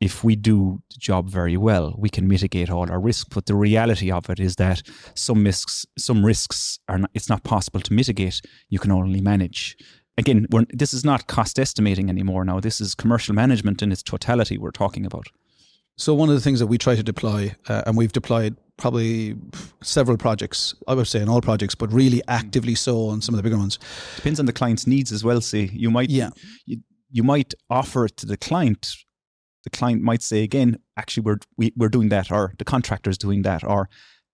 if we do the job very well, we can mitigate all our risk. But the reality of it is that some risks are not, it's not possible to mitigate. You can only manage. Again, this is not cost estimating anymore now. This is commercial management in its totality we're talking about. So one of the things that we try to deploy, and we've deployed probably several projects, I would say in all projects, but really actively so on some of the bigger ones. Depends on the client's needs as well. Say you might, you might offer it to the client. The client might say, again, actually we're doing that, or the contractor's doing that, or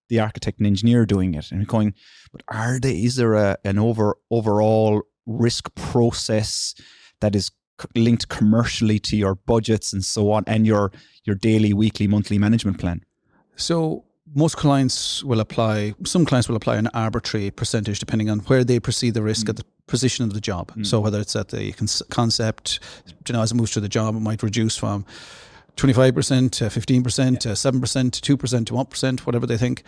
the architect and engineer doing it. And going, but is there an overall risk process that is linked commercially to your budgets and so on, and your daily, weekly, monthly management plan? So most clients will apply, some clients will apply an arbitrary percentage depending on where they perceive the risk at the position of the job. So whether it's at the concept, as it moves to the job, it might reduce from 25% to 15% to 7% to 2% to 1%, whatever they think.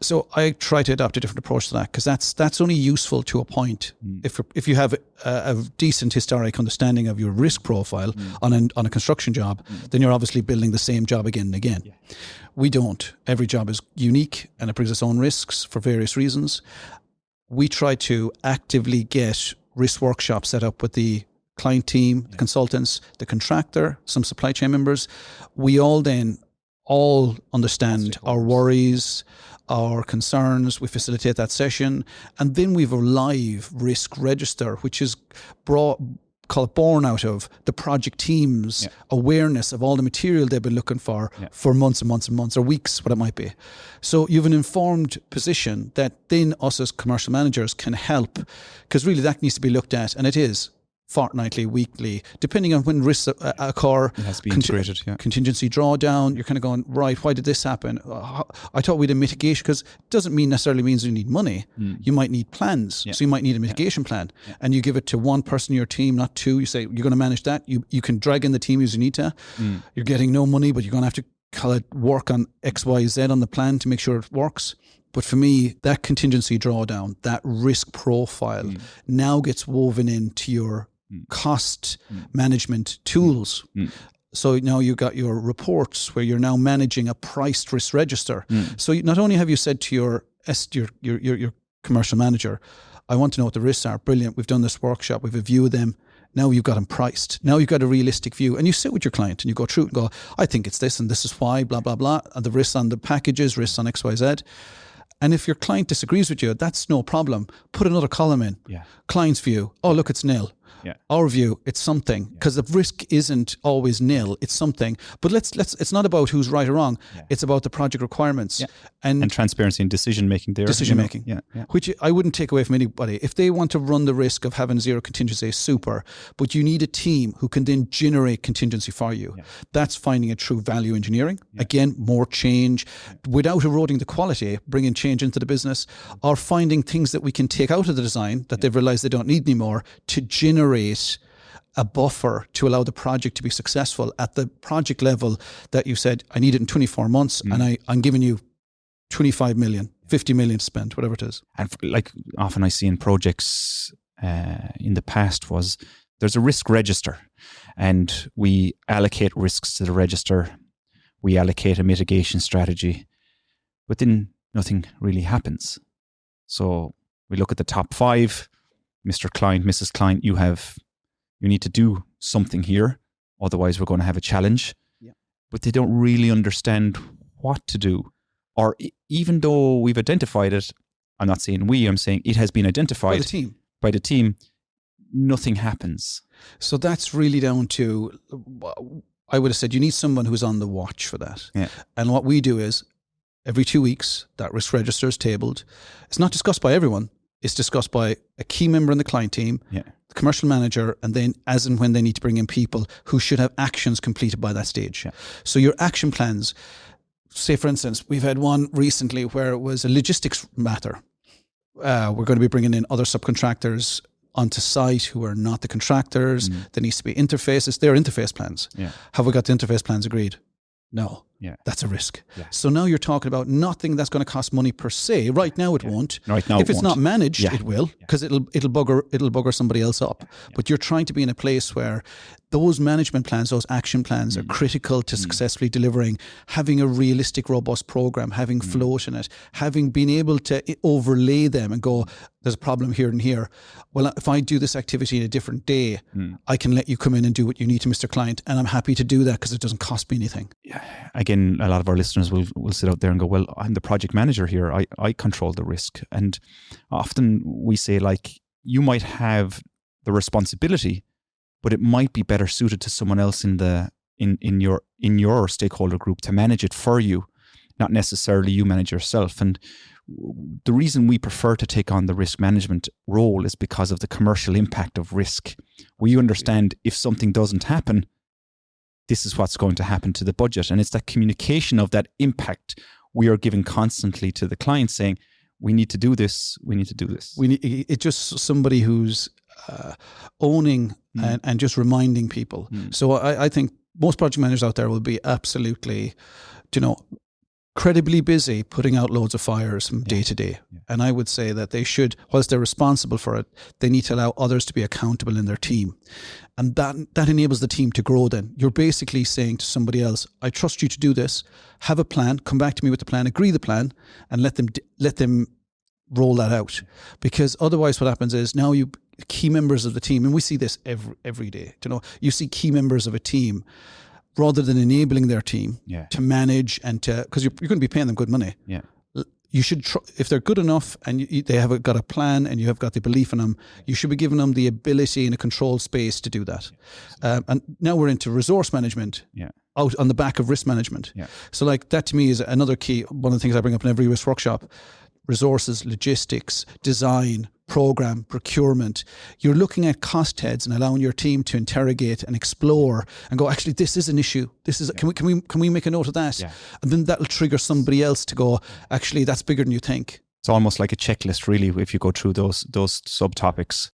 So I try to adopt a different approach to that, because that's only useful to a point. If you have a decent historic understanding of your risk profile on a construction job, then you're obviously building the same job again and again. We don't. Every job is unique and it brings its own risks for various reasons. We try to actively get risk workshops set up with the client team, the consultants, the contractor, some supply chain members. We all understand our worries, our concerns. We facilitate that session. And then we've a live risk register, which is born out of the project team's awareness of all the material they've been looking for months and months and months, or weeks, what it might be. So you have an informed position that then us as commercial managers can help, because really that needs to be looked at, and it is fortnightly, weekly, depending on when risks occur. It has to be integrated, Contingency drawdown, you're kind of going, right, why did this happen? I thought we had a mitigation, because it doesn't necessarily means you need money. You might need plans. So you might need a mitigation plan. And you give it to one person in your team, not two. You say, you're going to manage that. You can drag in the team as you need to. You're getting no money, but you're going to have to work on X, Y, Z on the plan to make sure it works. But for me, that contingency drawdown, that risk profile now gets woven into your cost management tools. So now you've got your reports where you're now managing a priced risk register. So not only have you said to your commercial manager, I want to know what the risks are. Brilliant. We've done this workshop. We've a view of them. Now you've got them priced. Now you've got a realistic view, and you sit with your client and you go through it and go, I think it's this and this is why, blah, blah, blah. And the risks on the packages, risks on X, Y, Z. And if your client disagrees with you, that's no problem. Put another column in. Client's view. Oh, look, it's nil. Our view, it's something, because the risk isn't always nil. It's something. But it's not about who's right or wrong. It's about the project requirements and transparency and decision making there. Which I wouldn't take away from anybody. If they want to run the risk of having zero contingency, super. But you need a team who can then generate contingency for you. That's finding a true value engineering. Again, more change without eroding the quality, bringing change into the business, or finding things that we can take out of the design that they've realized they don't need anymore to generate a buffer to allow the project to be successful at the project level that you said, I need it in 24 months and I'm giving you 25 million, 50 million to spend, whatever it is. And like often I see in projects in the past was there's a risk register and we allocate risks to the register. We allocate a mitigation strategy, but then nothing really happens. So we look at the top 5. Mr. Client, Mrs. Client, you need to do something here. Otherwise, we're going to have a challenge. But they don't really understand what to do. Or even though we've identified it, I'm not saying I'm saying it has been identified by the team, nothing happens. So that's really down to, I would have said you need someone who's on the watch for that. And what we do is every 2 weeks, that risk register is tabled. It's not discussed by everyone. It's discussed by a key member in the client team, the commercial manager, and then as and when they need to bring in people who should have actions completed by that stage. So your action plans, say for instance, we've had one recently where it was a logistics matter. We're going to be bringing in other subcontractors onto site who are not the contractors. There needs to be interfaces. They're interface plans. Have we got the interface plans agreed? No. That's a risk. So now you're talking about nothing that's going to cost money per se. Right now it won't. Right now if it's not managed, it will, because it'll bugger somebody else up. But you're trying to be in a place where those management plans, those action plans are critical to successfully delivering, having a realistic, robust program, having float in it, having been able to overlay them and go, there's a problem here and here. Well, if I do this activity in a different day, I can let you come in and do what you need to Mr. Client. And I'm happy to do that because it doesn't cost me anything. Yeah. Again, a lot of our listeners will sit out there and go, well, I'm the project manager here. I control the risk. And often we say, like, you might have the responsibility, but it might be better suited to someone else in your stakeholder group to manage it for you, not necessarily you manage yourself. And the reason we prefer to take on the risk management role is because of the commercial impact of risk. We understand if something doesn't happen, this is what's going to happen to the budget. And it's that communication of that impact we are giving constantly to the client, saying, we need to do this, we need to do this. It's just somebody who's owning and just reminding people. So I think most project managers out there will be absolutely, credibly busy putting out loads of fires from day to day. And I would say that they should, whilst they're responsible for it, they need to allow others to be accountable in their team. And that enables the team to grow then. You're basically saying to somebody else, I trust you to do this, have a plan, come back to me with the plan, agree the plan, and let them roll that out. Because otherwise what happens is now key members of the team, and we see this every day, you see key members of a team, rather than enabling their team to manage and because you're going to be paying them good money. Yeah, you should if they're good enough and they have got a plan and you have got the belief in them, you should be giving them the ability in a controlled space to do that. And now we're into resource management. Yeah. Out on the back of risk management. Yeah. So like that to me is another key. One of the things I bring up in every risk workshop: resources, logistics, design, program, procurement. You're looking at cost heads and allowing your team to interrogate and explore and go, actually, this is an issue. This is can we make a note of that? Yeah. And then that'll trigger somebody else to go, actually, that's bigger than you think. It's almost like a checklist, really, if you go through those subtopics.